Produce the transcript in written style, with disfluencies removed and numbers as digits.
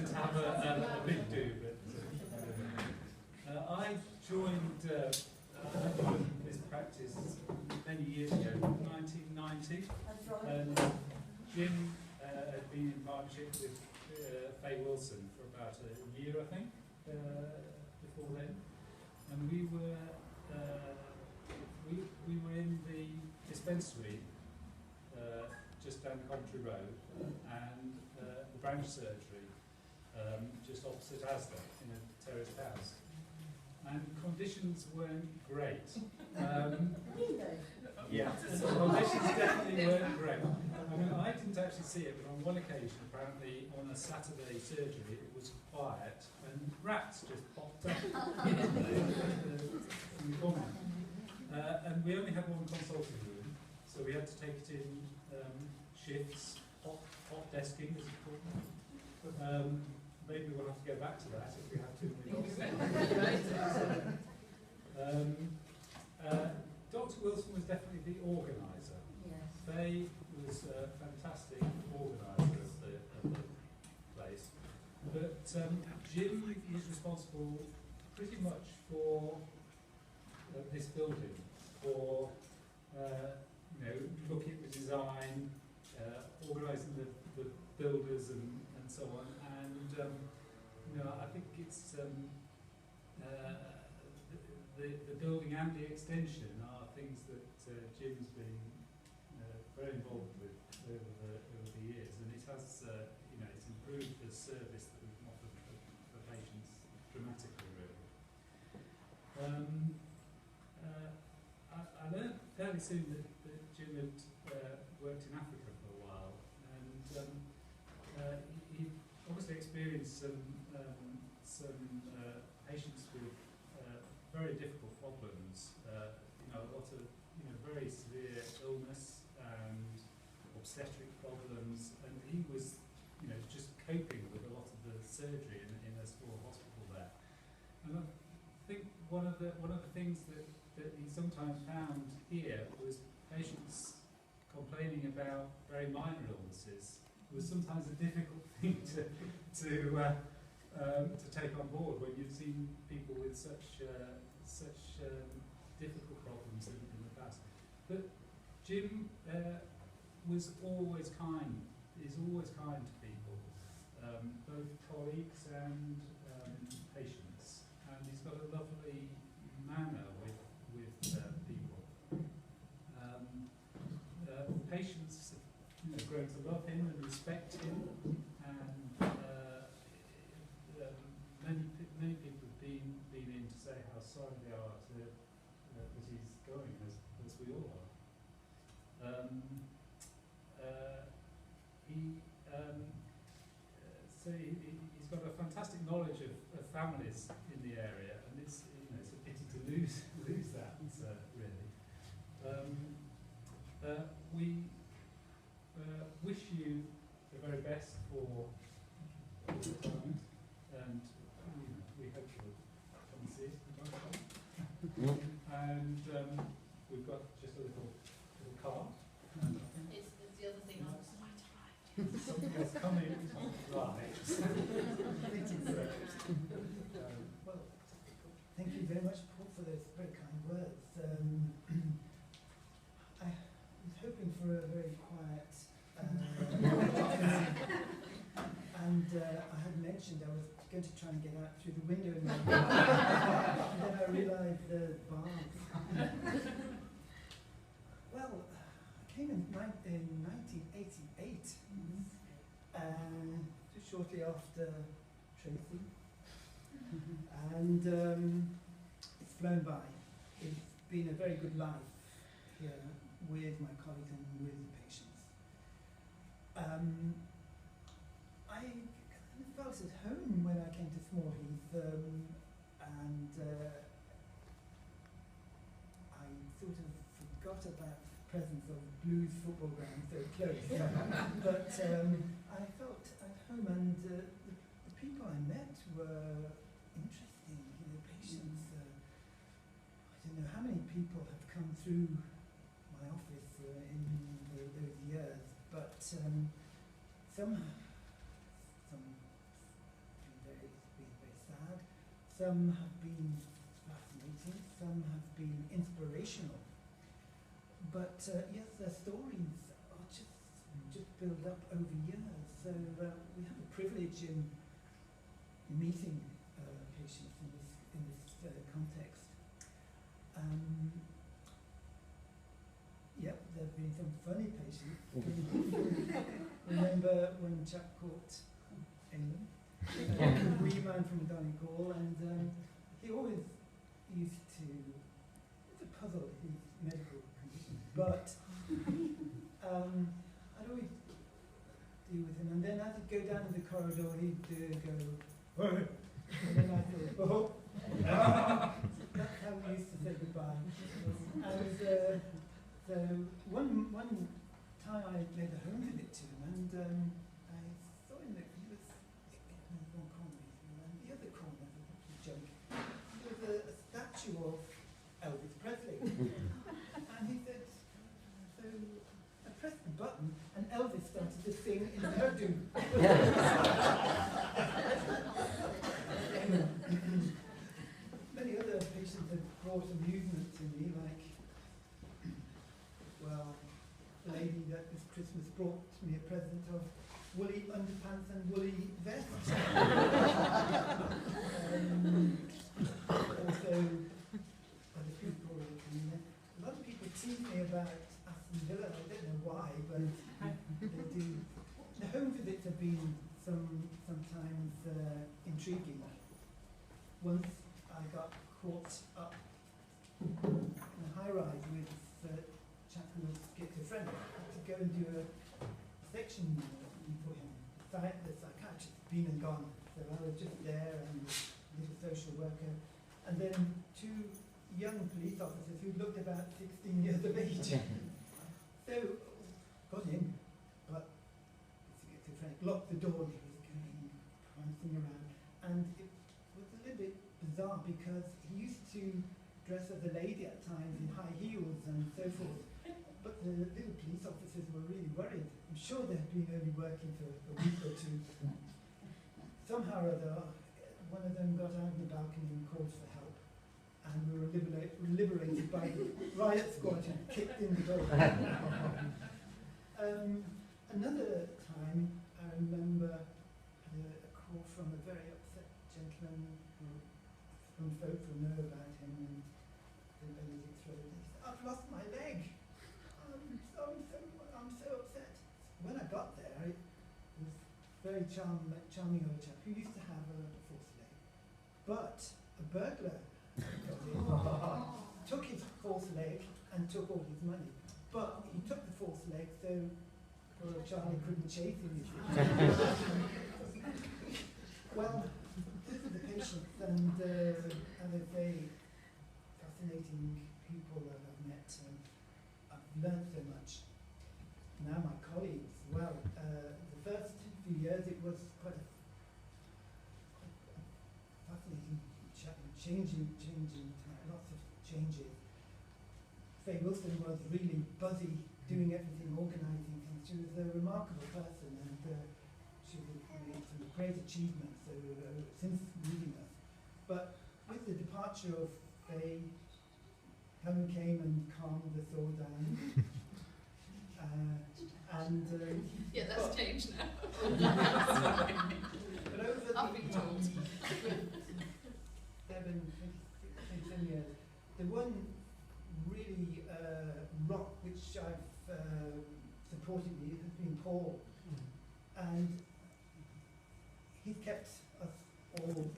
doesn't have a big do, but I joined this practice many years ago, 1990, and Jim had been in partnership with Faye Wilson for about a year, I think, before then, and we were in the dispensary just down Coventry Road, and the branch surgery just opposite Asda in a terraced house. And conditions weren't great. Yeah, conditions definitely weren't great. I mean, I didn't actually see it, but on one occasion, apparently on a Saturday surgery, it was quiet and rats just popped up in the corner. And we only had one consulting room, so we had to take it in shifts, hot desking, as it's called. Maybe we'll have to go back to that if we have too many dogs. Dr. Wilson was definitely the organiser. Yes. Faye was a fantastic organiser of the place. But Jim was responsible pretty much for this building, for looking at the design, organising the builders and so on. And I think it's the building and the extension are things that Jim's been very involved with over the years, and it has it's improved the service that we can offer for patients dramatically, really. I learned fairly soon that Jim had worked in Africa for a while, and he obviously experienced some patients with very difficult problems. A lot of very severe illness and obstetric problems, and he was just coping with a lot of the surgery in a small hospital there. And I think one of the things that he sometimes found here was patients complaining about very minor illnesses was sometimes a difficult thing to take on board when you've seen people with such difficult problems in the past. But Jim was always kind. Is always kind to people, both colleagues and patients. And he's got a lovely manner with people. Patients have grown to love him and respect him, and many people have been in to say how sorry they are that he's going, as we all are. He's got a fantastic knowledge of families in the area, and it's a pity to lose that really. We wish you the very best for the retirement, and we hope you'll come and see us from time to time. And we've got just a little card. It's the other thing I was like to write. Something else coming right. Well, thank you very much, Paul, for those very kind words. I was hoping for a very quiet and I had mentioned I was going to try and get out through the window and then I realised the bars. Well, I came in 1988, shortly after Tracy, and it's flown by. It's been a very good life here with my colleagues and with the patients. I kind of felt at home when I came to Smallheath, and I sort of forgot about the presence of Blues football ground so close. But I felt at home, and the people I met were interesting. Patients. I don't know how many people have come through my office in those years, but some Some have been fascinating, some have been inspirational. But yes, their stories are just built up over years. So we have a privilege in meeting patients in this context. Yep, there have been some funny patients. Remember when a chap caught England, a wee man from Donegal, and he always used to, it's a puzzle, his medical condition, but I'd always deal with him, and then as he'd go down the corridor, he'd go, "Hey," and then I'd say, "Oh." That's how we used to say goodbye. And so one time I made a home visit to him, and I saw him that he was in one corner, and the other corner, the joke, there was a statue of Elvis Presley. And he said, so I pressed the button, and Elvis started to sing in Urdu. Many other patients have brought amusement to me, like, well, the lady that this Christmas brought me a present of woolly underpants and woolly vests. Also, other people, a lot of people tease me about Aston Villa. I don't know why, but they do. The home visits have been sometimes intriguing. Once I got caught up in a high-rise with a chap who was schizophrenic. I had to go and do a section for him. The psychiatrist had been and gone, so I was just there and a little social worker. And then two young police officers who looked about 16 years of age. So, got in, but schizophrenic, locked the door and he was going prancing around. And it was a little bit bizarre because he used to dress as a lady at times in high heels and so forth. But the little police officers were really worried. I'm sure they'd been only working for a week or two. Somehow or other, one of them got out of the balcony and called for help. And we were liberated by the riot squad who kicked in the door. Another time, I remember a call from a very upset gentleman who some folks will know about him and the ability to throw it. He said, "I've lost my leg. I'm so upset." When I got there, it was a very charming old chap who used to have a false leg. But a burglar got in, took his false leg and took all his money. But he took the false leg, so poor Charlie couldn't chase him. Well, this is the patients, and as I say, fascinating people that I've met, and I've learned so much. Now my colleagues, well, the first few years it was quite a fascinating, changing time, lots of changes. Faye Wilson was really buzzy, doing everything, organising things. She was a remarkable person, and she made some great achievements since leaving us. But with the departure of Faye, Helen came and calmed us all down. Yeah, that's changed now. But over I've been told. 7 years, the one really rock which I've supported me has been Paul, and he's kept us all